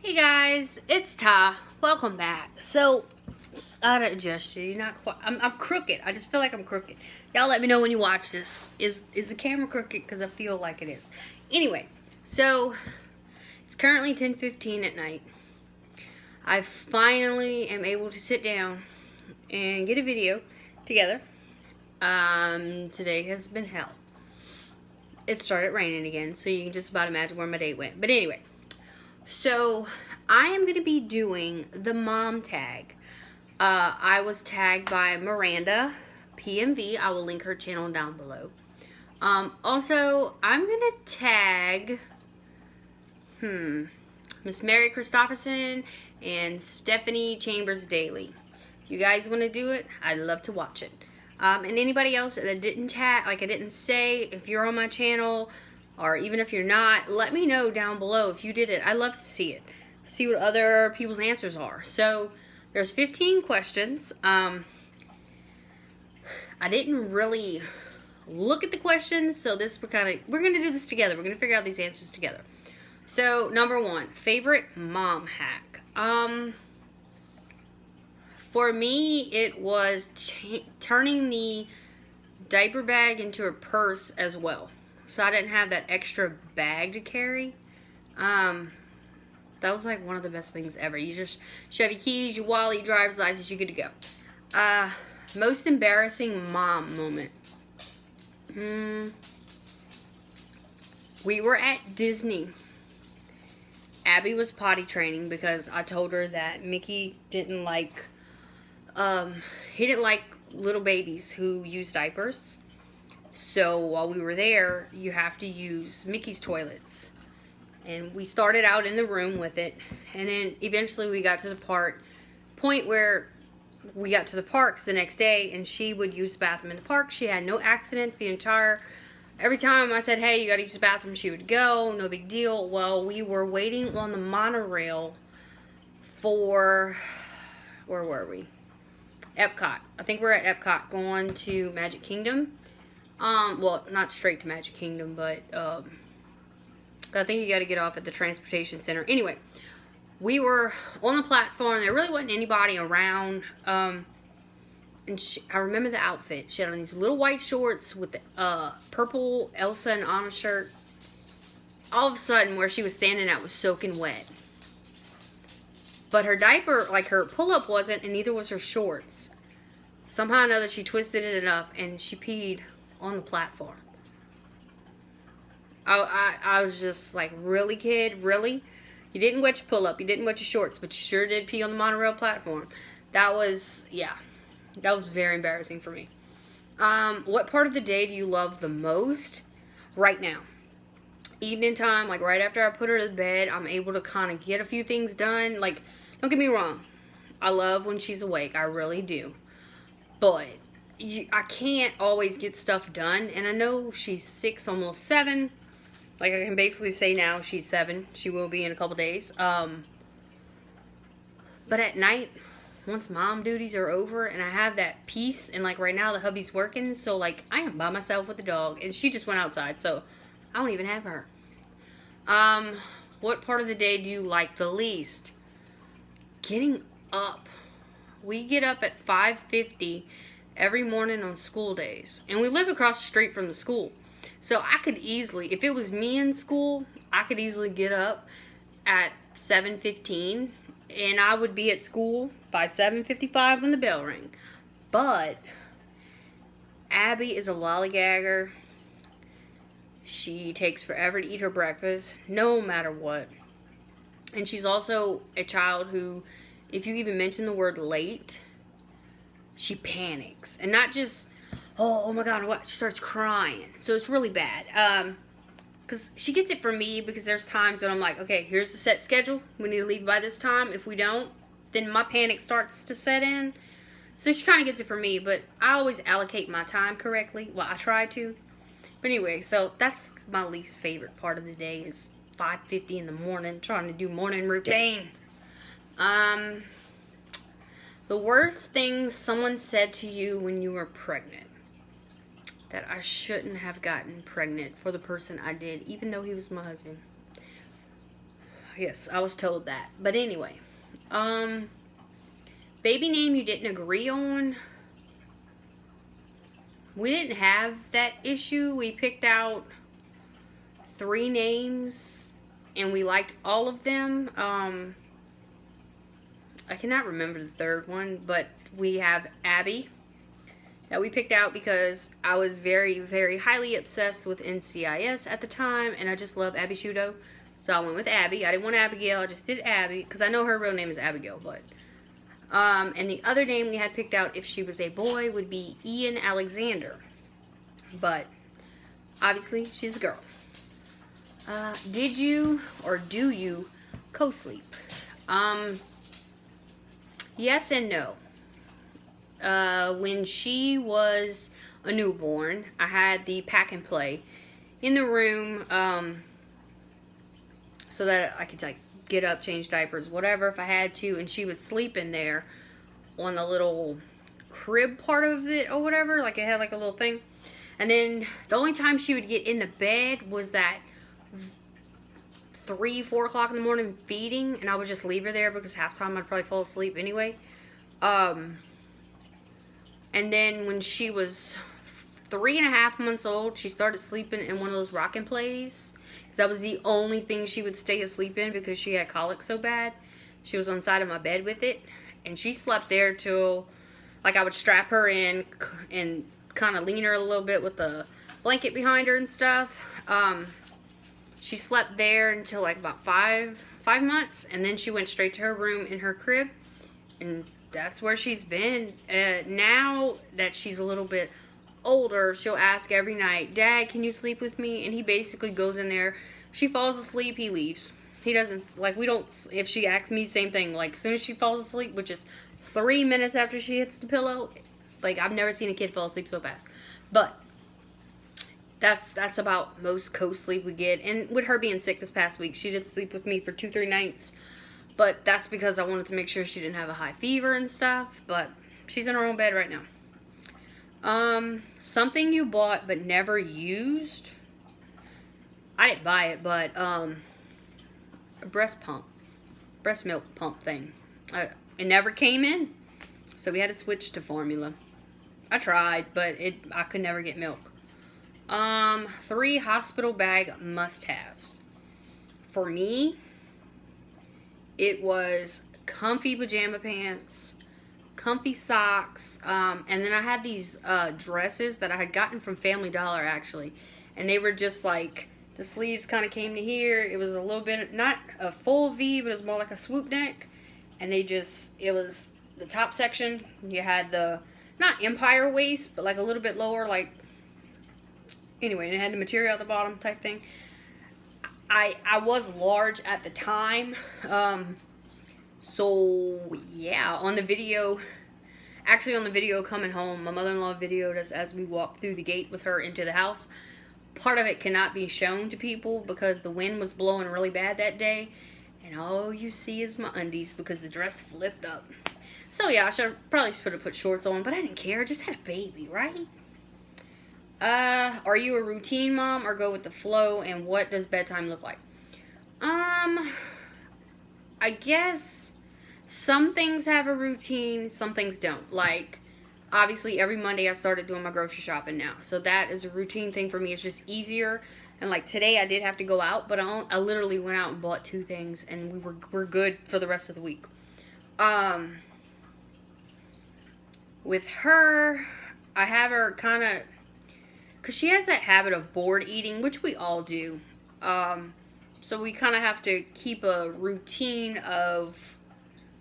Hey guys, it's Tah. Welcome back. So, I don't adjust you. You're not quite. I'm crooked. I just feel like I'm crooked. Y'all let me know when you watch this. Is the camera crooked? Because I feel like it is. Anyway, so it's currently 10:15 at night. I finally am able to sit down and get a video together. Today has been hell. It started raining again, so you can just about imagine where my day went. But anyway. So, I am going to be doing the mom tag. I was tagged by Miranda, PMV. I will link her channel down below. Also, I'm going to tag, Miss Mary Christopherson and Stephanie Chambers Daily. If you guys want to do it, I'd love to watch it. And anybody else that didn't tag, like I didn't say, if you're on my channel, or even if you're not, let me know down below if you did it. I'd love to see it. See what other people's answers are. So, there's 15 questions. I didn't really look at the questions, so we're going to do this together. We're going to figure out these answers together. So, number 1, favorite mom hack. For me, it was turning the diaper bag into a purse as well. So I didn't have that extra bag to carry. That was like one of the best things ever. You just shove your keys, your wallet, your driver's license, you're good to go. Most embarrassing mom moment. We were at Disney. Abby was potty training because I told her that Mickey didn't like, he didn't like little babies who use diapers. So while we were there, you have to use Mickey's toilets. And we started out in the room with it. And then eventually we got to the point where we got to the parks the next day. And she would use the bathroom in the park. She had no accidents every time I said, hey, you got to use the bathroom, she would go. No big deal. Well, we were waiting on the monorail for, where were we? Epcot. I think we're at Epcot going to Magic Kingdom. Well, not straight to Magic Kingdom, but, I think you got to get off at the transportation center. Anyway, we were on the platform. There really wasn't anybody around. And I remember the outfit. She had on these little white shorts with the, purple Elsa and Anna shirt. All of a sudden, where she was standing at was soaking wet. But her diaper, like her pull-up wasn't, and neither was her shorts. Somehow or another, she twisted it enough, and she peed on the platform. I was just like, really, kid? Really? You didn't wet your pull-up. You didn't wet your shorts, but you sure did pee on the monorail platform. That was, yeah. That was very embarrassing for me. What part of the day do you love the most? Right now. Evening time, like right after I put her to bed, I'm able to kind of get a few things done. Like, don't get me wrong. I love when she's awake. I really do. But I can't always get stuff done. And I know she's 6, almost 7. Like, I can basically say now she's 7. She will be in a couple days. But at night, once mom duties are over and I have that peace, and like right now the hubby's working, so like I am by myself with the dog. And she just went outside, so I don't even have her. What part of the day do you like the least? Getting up. We get up at 5:50 every morning on school days. And we live across the street from the school. So I could easily, if it was me in school, I could easily get up at 7:15 and I would be at school by 7:55 when the bell rang. But Abby is a lollygagger. She takes forever to eat her breakfast, no matter what. And she's also a child who, if you even mention the word late, she panics. And not just, oh my God, what? She starts crying. So it's really bad. Because she gets it from me, because there's times when I'm like, okay, here's the set schedule. We need to leave by this time. If we don't, then my panic starts to set in. So she kind of gets it from me, but I always allocate my time correctly. Well, I try to. But anyway, so that's my least favorite part of the day is 5:50 in the morning, trying to do morning routine. The worst thing someone said to you when you were pregnant. That I shouldn't have gotten pregnant for the person I did, even though he was my husband. Yes, I was told that. But anyway, baby name you didn't agree on. We didn't have that issue. We picked out 3 names and we liked all of them. I cannot remember the third one, but we have Abby that we picked out because I was very, very highly obsessed with NCIS at the time, and I just love Abby Shudo. So I went with Abby. I didn't want Abigail. I just did Abby because I know her real name is Abigail, but and the other name we had picked out if she was a boy would be Ian Alexander, but obviously she's a girl. Did you or do you co-sleep? Yes and no. When she was a newborn, I had the pack and play in the room, so that I could like get up, change diapers, whatever if I had to, and she would sleep in there on the little crib part of it or whatever, like it had like a little thing. And then the only time she would get in the bed was that 3-4 o'clock in the morning feeding, and I would just leave her there because half the time I'd probably fall asleep anyway. And then when she was 3.5 months old, she started sleeping in one of those rock and plays. That was the only thing she would stay asleep in because she had colic so bad. She was on the side of my bed with it, and she slept there till, like, I would strap her in and kind of lean her a little bit with the blanket behind her and stuff. She slept there until like about five months, and then she went straight to her room in her crib, and that's where she's been. Now that she's a little bit older, she'll ask every night, Dad, can you sleep with me? And he basically goes in there. She falls asleep, he leaves. He doesn't, like, we don't, if she asks me, same thing. Like, as soon as she falls asleep, which is 3 minutes after she hits the pillow, like, I've never seen a kid fall asleep so fast. But that's about most co-sleep we get. And with her being sick this past week, she did sleep with me for 2-3 nights. But that's because I wanted to make sure she didn't have a high fever and stuff. But she's in her own bed right now. Something you bought but never used. I didn't buy it, but a breast milk pump thing. It never came in, so we had to switch to formula. I tried, but I could never get milk. 3 hospital bag must-haves. For me, it was comfy pajama pants, comfy socks, and then I had these dresses that I had gotten from Family Dollar, actually, and they were just like, the sleeves kind of came to here. It was a little bit, not a full V, but it was more like a swoop neck, and it was the top section. You had the, not empire waist, but like a little bit lower, like, anyway, and it had the material at the bottom type thing. I was large at the time, so yeah, on the video coming home, my mother-in-law videoed us as we walked through the gate with her into the house. Part of it cannot be shown to people because the wind was blowing really bad that day, and all you see is my undies because the dress flipped up. So yeah, I probably should have put shorts on, but I didn't care. I just had a baby, right? Are you a routine mom or go with the flow, and what does bedtime look like? I guess some things have a routine, some things don't. Like, obviously every Monday I started doing my grocery shopping now, so that is a routine thing for me. It's just easier. And like today I did have to go out, but I literally went out and bought 2 things, and we're good for the rest of the week. With her, I have her kind of, because she has that habit of bored eating, which we all do. So we kind of have to keep a routine of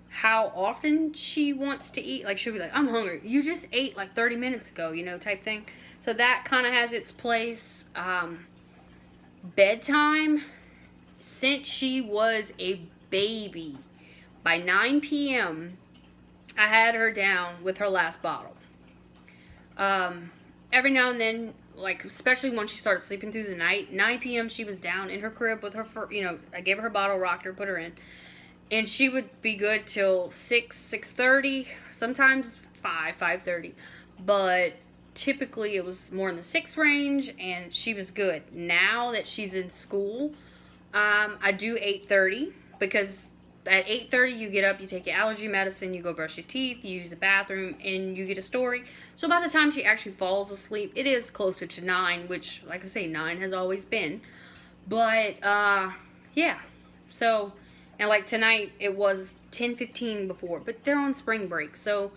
how often she wants to eat. Like, she'll be like, I'm hungry. You just ate like 30 minutes ago, you know, type thing. So that kind of has its place. Bedtime, since she was a baby, by 9 p.m., I had her down with her last bottle. Every now and then, like, especially when she started sleeping through the night, 9 p.m. she was down in her crib with her, you know, I gave her her bottle, rocked her, put her in, and she would be good till 6:30, sometimes 5:30, but typically it was more in the 6 range, and she was good. Now that she's in school, I do 8:30, because at 8:30 you get up, you take your allergy medicine, you go brush your teeth, you use the bathroom, and you get a story. So by the time she actually falls asleep, it is closer to 9, which, like I say, 9 has always been. But yeah, so, and like tonight it was 10:15 before, but they're on spring break, so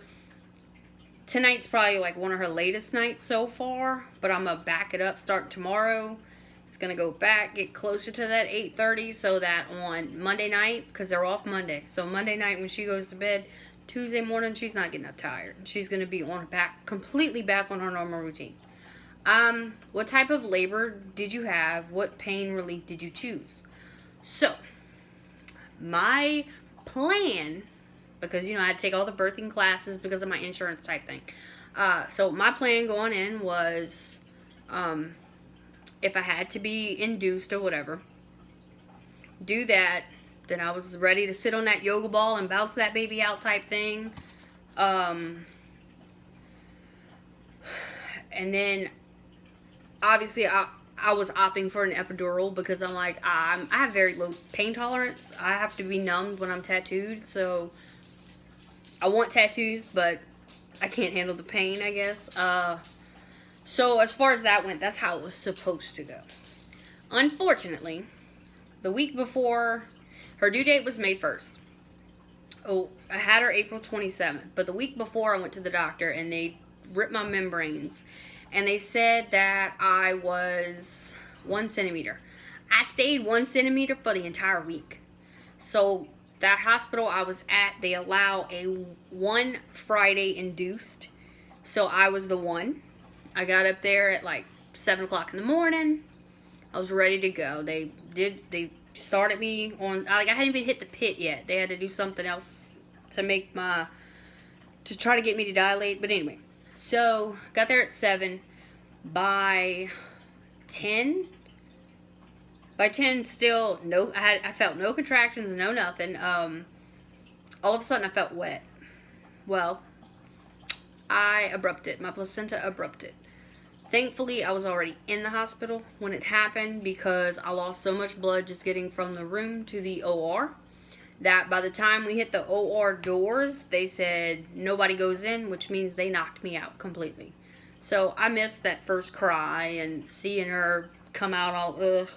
tonight's probably like one of her latest nights so far. But I'm gonna back it up starting tomorrow. It's gonna go back, get closer to that 8:30, so that on Monday night, because they're off Monday, so Monday night when she goes to bed, Tuesday morning she's not getting up tired. She's gonna be on back, completely back on her normal routine. What type of labor did you have? What pain relief did you choose? So, my plan, because, you know, I had to take all the birthing classes because of my insurance type thing. So my plan going in was, if I had to be induced or whatever, do that. Then I was ready to sit on that yoga ball and bounce that baby out type thing. And then, obviously, I was opting for an epidural because I'm like, I have very low pain tolerance. I have to be numbed when I'm tattooed, so I want tattoos, but I can't handle the pain, I guess. So as far as that went, that's how it was supposed to go. Unfortunately, the week before, her due date was May 1st. Oh, I had her April 27th, but the week before I went to the doctor and they ripped my membranes. And they said that I was 1 centimeter. I stayed 1 centimeter for the entire week. So that hospital I was at, they allow a 1 Friday induced. So I was the 1. I got up there at like 7 o'clock in the morning. I was ready to go. They started me on, like, I hadn't even hit the pit yet. They had to do something else to make to try to get me to dilate. But anyway. So, got there at 7. By 10, still, no, I felt no contractions, no nothing. All of a sudden, I felt wet. Well, I abrupted. My placenta abrupted. Thankfully, I was already in the hospital when it happened because I lost so much blood just getting from the room to the OR. That by the time we hit the OR doors, they said nobody goes in, which means they knocked me out completely. So I missed that first cry and seeing her come out all, ugh.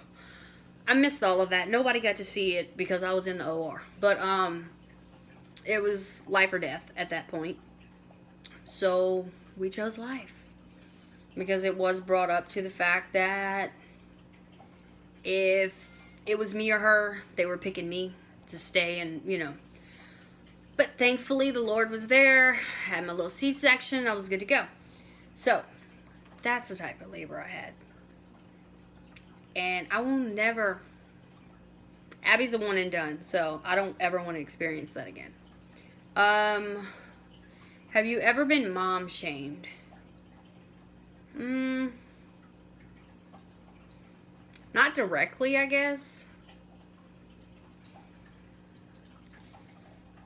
I missed all of that. Nobody got to see it because I was in the OR. But it was life or death at that point. So we chose life. Because it was brought up to the fact that if it was me or her, they were picking me to stay and, you know. But thankfully the Lord was there. Had my little C-section. I was good to go. So that's the type of labor I had. And I will never, Abby's a one and done, so I don't ever want to experience that again. Have you ever been mom shamed? Not directly, I guess.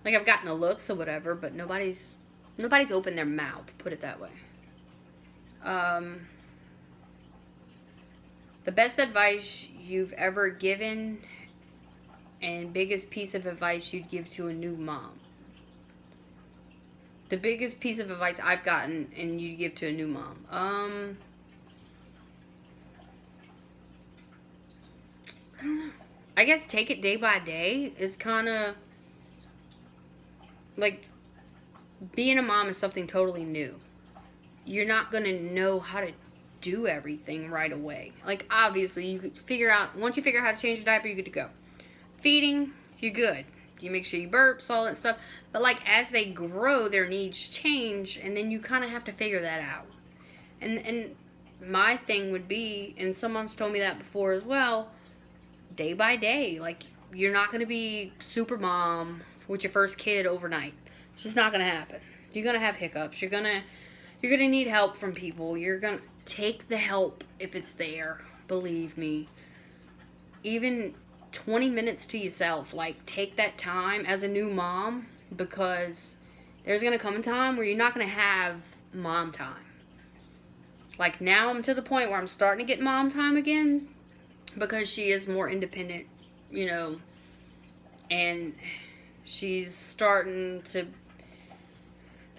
Like, I've gotten a look or whatever, but nobody's opened their mouth, put it that way. The best advice you've ever given and biggest piece of advice you'd give to a new mom. The biggest piece of advice I've gotten and you'd give to a new mom. I don't know. I guess take it day by day is kind of like being a mom is something totally new. You're not going to know how to do everything right away. Like, obviously, you could figure out, once you figure out how to change a diaper, you're good to go. Feeding, you're good. You make sure you burps, all that stuff. But, like, as they grow, their needs change, and then you kind of have to figure that out. And my thing would be, and someone's told me that before as well, day by day. Like, you're not going to be super mom with your first kid overnight. It's just not going to happen. You're going to have hiccups. You're going to need help from people. You're going to take the help if it's there. Believe me. Even 20 minutes to yourself. Like, take that time as a new mom, because there's going to come a time where you're not going to have mom time. Like, now I'm to the point where I'm starting to get mom time again, because she is more independent, you know, and she's starting to,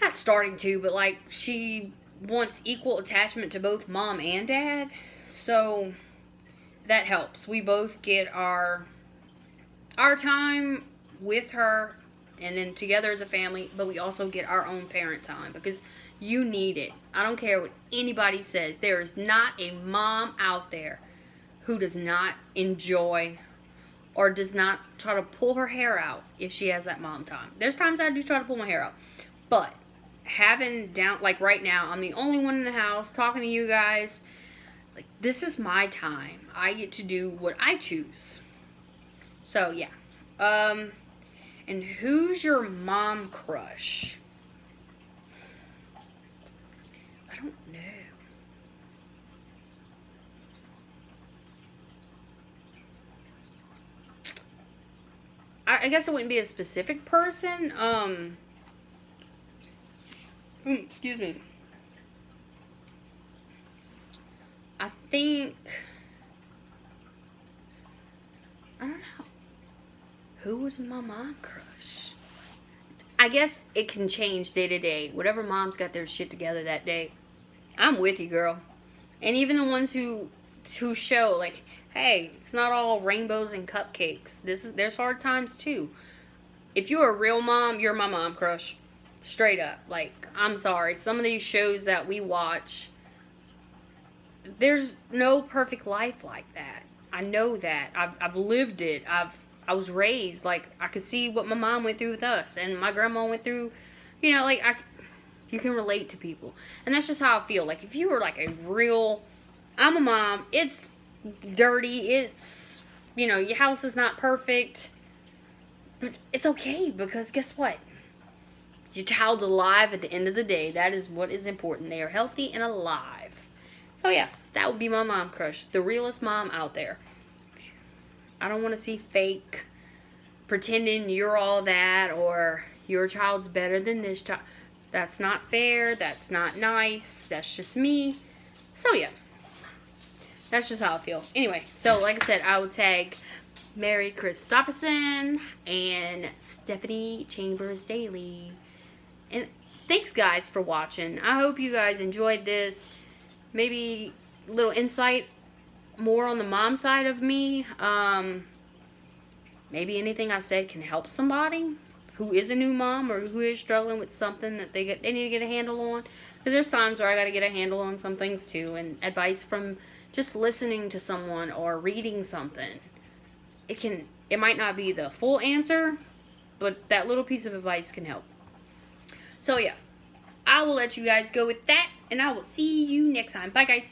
not starting to, but like she wants equal attachment to both mom and dad. So that helps. We both get our time with her and then together as a family, but we also get our own parent time because you need it. I don't care what anybody says. There is not a mom out there who does not enjoy or does not try to pull her hair out if she has that mom time. There's times I do try to pull my hair out, but having down, like right now, I'm the only one in the house talking to you guys. Like, this is my time. I get to do what I choose. So yeah. And who's your mom crush? I don't know. I guess it wouldn't be a specific person. Excuse me. I think, I don't know. Who was my mom crush? I guess it can change day to day. Whatever mom's got their shit together that day, I'm with you, girl. And even the ones who show like, hey, it's not all rainbows and cupcakes. There's hard times too. If you're a real mom, you're my mom crush. Straight up. Like, I'm sorry. Some of these shows that we watch, there's no perfect life like that. I know that. I've lived it. I was raised, like, I could see what my mom went through with us, and my grandma went through, you know, like, you can relate to people. And that's just how I feel. Like, if you were, like, a real, I'm a mom, it's dirty, it's, you know, your house is not perfect, but it's okay, because guess what? Your child's alive at the end of the day. That is what is important. They are healthy and alive. So, yeah, that would be my mom crush. The realest mom out there. I don't want to see fake pretending you're all that or your child's better than this child. That's not fair. That's not nice. That's just me. So, yeah. That's just how I feel. Anyway, so like I said, I will tag Mary Christopherson and Stephanie Chambers Daily. And thanks, guys, for watching. I hope you guys enjoyed this. Maybe a little insight more on the mom side of me. Maybe anything I said can help somebody who is a new mom or who is struggling with something that they need to get a handle on. Because there's times where I got to get a handle on some things too, and advice from just listening to someone or reading something. It might not be the full answer, but that little piece of advice can help. So yeah, I will let you guys go with that, and I will see you next time. Bye, guys.